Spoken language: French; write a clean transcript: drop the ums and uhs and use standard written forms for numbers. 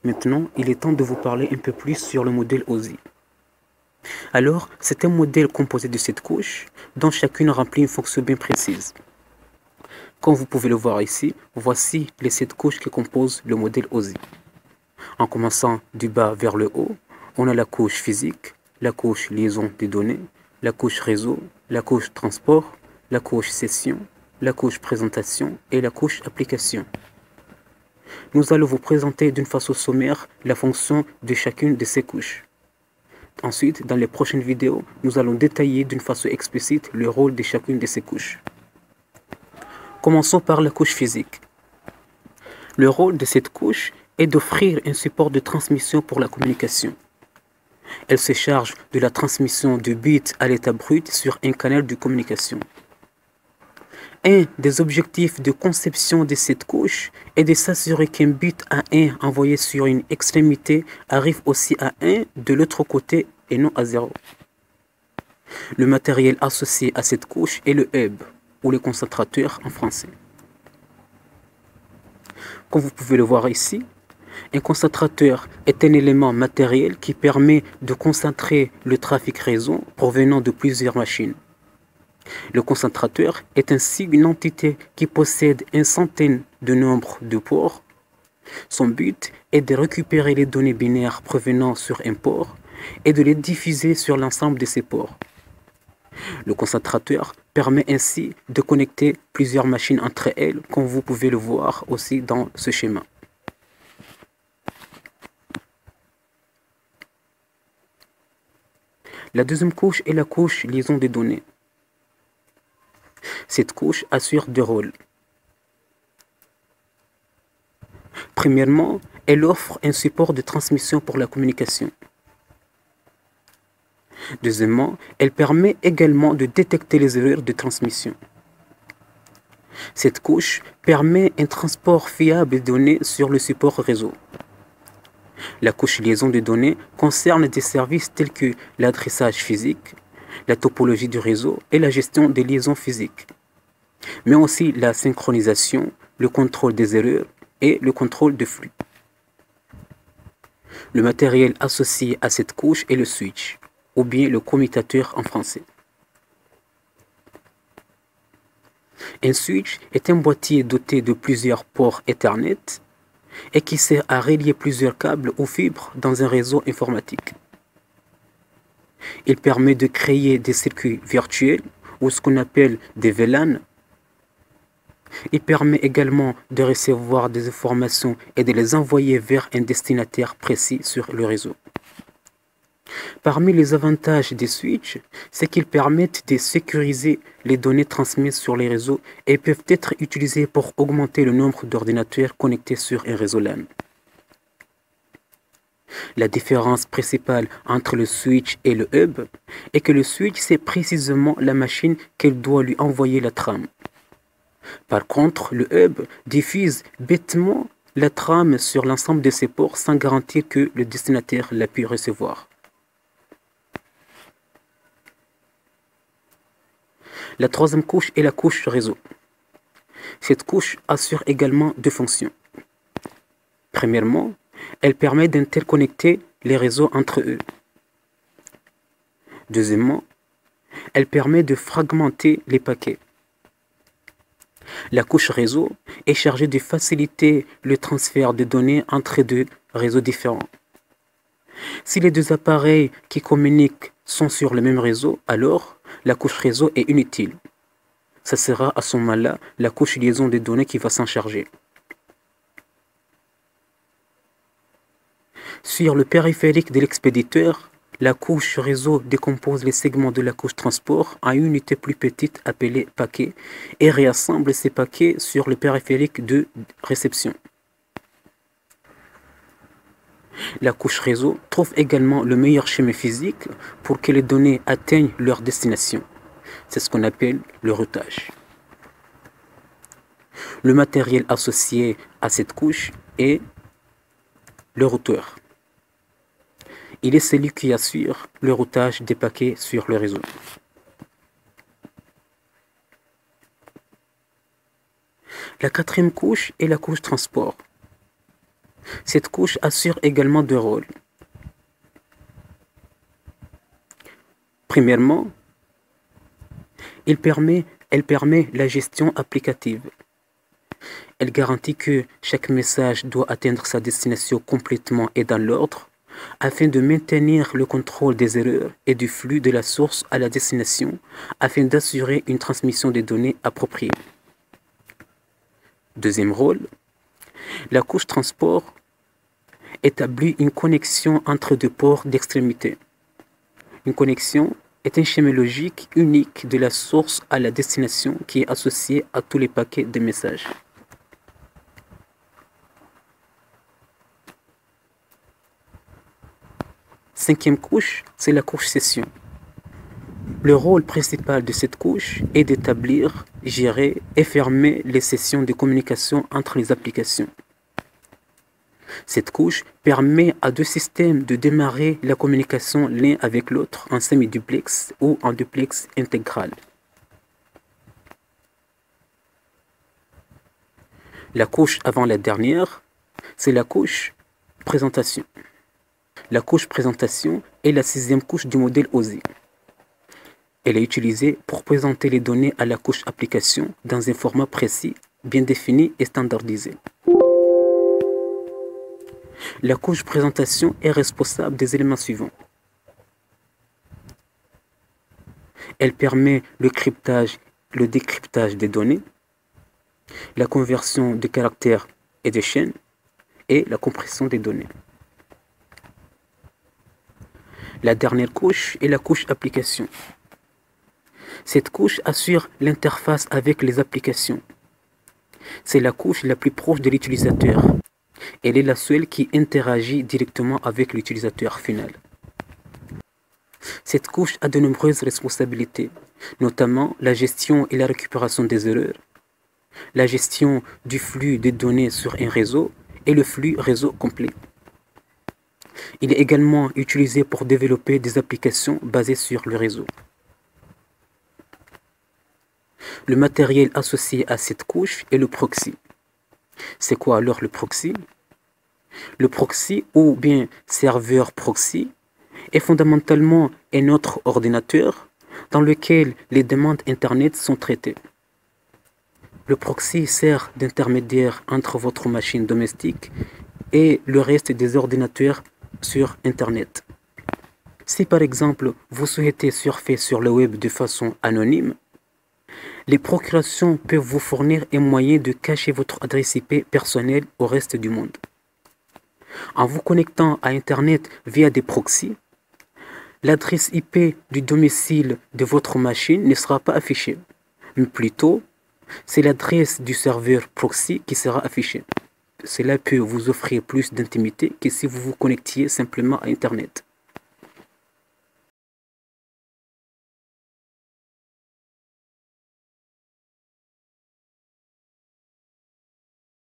Maintenant, il est temps de vous parler un peu plus sur le modèle OSI. Alors, c'est un modèle composé de 7 couches, dont chacune remplit une fonction bien précise. Comme vous pouvez le voir ici, voici les 7 couches qui composent le modèle OSI. En commençant du bas vers le haut, on a la couche physique, la couche liaison des données, la couche réseau, la couche transport, la couche session, la couche présentation et la couche application. Nous allons vous présenter d'une façon sommaire la fonction de chacune de ces couches. Ensuite, dans les prochaines vidéos, nous allons détailler d'une façon explicite le rôle de chacune de ces couches. Commençons par la couche physique. Le rôle de cette couche est d'offrir un support de transmission pour la communication. Elle se charge de la transmission de bits à l'état brut sur un canal de communication. Un des objectifs de conception de cette couche est de s'assurer qu'un bit A1 envoyé sur une extrémité arrive aussi à 1 de l'autre côté et non à 0. Le matériel associé à cette couche est le hub, ou le concentrateur en français. Comme vous pouvez le voir ici, un concentrateur est un élément matériel qui permet de concentrer le trafic réseau provenant de plusieurs machines. Le concentrateur est ainsi une entité qui possède une centaine de nombres de ports. Son but est de récupérer les données binaires provenant sur un port et de les diffuser sur l'ensemble de ces ports. Le concentrateur permet ainsi de connecter plusieurs machines entre elles, comme vous pouvez le voir aussi dans ce schéma. La deuxième couche est la couche liaison des données. Cette couche assure deux rôles. Premièrement, elle offre un support de transmission pour la communication. Deuxièmement, elle permet également de détecter les erreurs de transmission. Cette couche permet un transport fiable des données sur le support réseau. La couche liaison des données concerne des services tels que l'adressage physique, la topologie du réseau et la gestion des liaisons physiques, mais aussi la synchronisation, le contrôle des erreurs et le contrôle de flux. Le matériel associé à cette couche est le switch, ou bien le commutateur en français. Un switch est un boîtier doté de plusieurs ports Ethernet et qui sert à relier plusieurs câbles ou fibres dans un réseau informatique. Il permet de créer des circuits virtuels ou ce qu'on appelle des VLAN. Il permet également de recevoir des informations et de les envoyer vers un destinataire précis sur le réseau. Parmi les avantages des switches, c'est qu'ils permettent de sécuriser les données transmises sur les réseaux et peuvent être utilisés pour augmenter le nombre d'ordinateurs connectés sur un réseau LAN. La différence principale entre le switch et le hub est que le switch c'est précisément la machine qu'elle doit lui envoyer la trame. Par contre, le hub diffuse bêtement la trame sur l'ensemble de ses ports sans garantir que le destinataire l'a pu recevoir. La troisième couche est la couche réseau. Cette couche assure également deux fonctions. Premièrement, elle permet d'interconnecter les réseaux entre eux. Deuxièmement, elle permet de fragmenter les paquets. La couche réseau est chargée de faciliter le transfert de données entre deux réseaux différents. Si les deux appareils qui communiquent sont sur le même réseau, alors la couche réseau est inutile. Ce sera à ce moment-là la couche liaison des données qui va s'en charger. Sur le périphérique de l'expéditeur, la couche réseau décompose les segments de la couche transport en une unité plus petite appelée paquet et réassemble ces paquets sur le périphérique de réception. La couche réseau trouve également le meilleur schéma physique pour que les données atteignent leur destination. C'est ce qu'on appelle le routage. Le matériel associé à cette couche est le routeur. Il est celui qui assure le routage des paquets sur le réseau. La quatrième couche est la couche transport. Cette couche assure également deux rôles. Premièrement, elle permet la gestion applicative. Elle garantit que chaque message doit atteindre sa destination complètement et dans l'ordre, afin de maintenir le contrôle des erreurs et du flux de la source à la destination, afin d'assurer une transmission des données appropriée. Deuxième rôle, la couche transport établit une connexion entre deux ports d'extrémité. Une connexion est un schéma logique unique de la source à la destination qui est associé à tous les paquets de messages. Cinquième couche, c'est la couche session. Le rôle principal de cette couche est d'établir, gérer et fermer les sessions de communication entre les applications. Cette couche permet à deux systèmes de démarrer la communication l'un avec l'autre en semi-duplex ou en duplex intégral. La couche avant la dernière, c'est la couche présentation. La couche présentation est la sixième couche du modèle OSI. Elle est utilisée pour présenter les données à la couche application dans un format précis, bien défini et standardisé. La couche présentation est responsable des éléments suivants. Elle permet le cryptage, le décryptage des données, la conversion de caractères et de chaînes et la compression des données. La dernière couche est la couche application. Cette couche assure l'interface avec les applications. C'est la couche la plus proche de l'utilisateur. Elle est la seule qui interagit directement avec l'utilisateur final. Cette couche a de nombreuses responsabilités, notamment la gestion et la récupération des erreurs, la gestion du flux de données sur un réseau et le flux réseau complet. Il est également utilisé pour développer des applications basées sur le réseau. Le matériel associé à cette couche est le proxy. C'est quoi alors le proxy? Le proxy ou bien serveur proxy est fondamentalement un autre ordinateur dans lequel les demandes Internet sont traitées. Le proxy sert d'intermédiaire entre votre machine domestique et le reste des ordinateurs sur Internet. Si par exemple vous souhaitez surfer sur le web de façon anonyme, les procurations peuvent vous fournir un moyen de cacher votre adresse IP personnelle au reste du monde. En vous connectant à Internet via des proxys, l'adresse IP du domicile de votre machine ne sera pas affichée, mais plutôt c'est l'adresse du serveur proxy qui sera affichée. Cela peut vous offrir plus d'intimité que si vous vous connectiez simplement à Internet.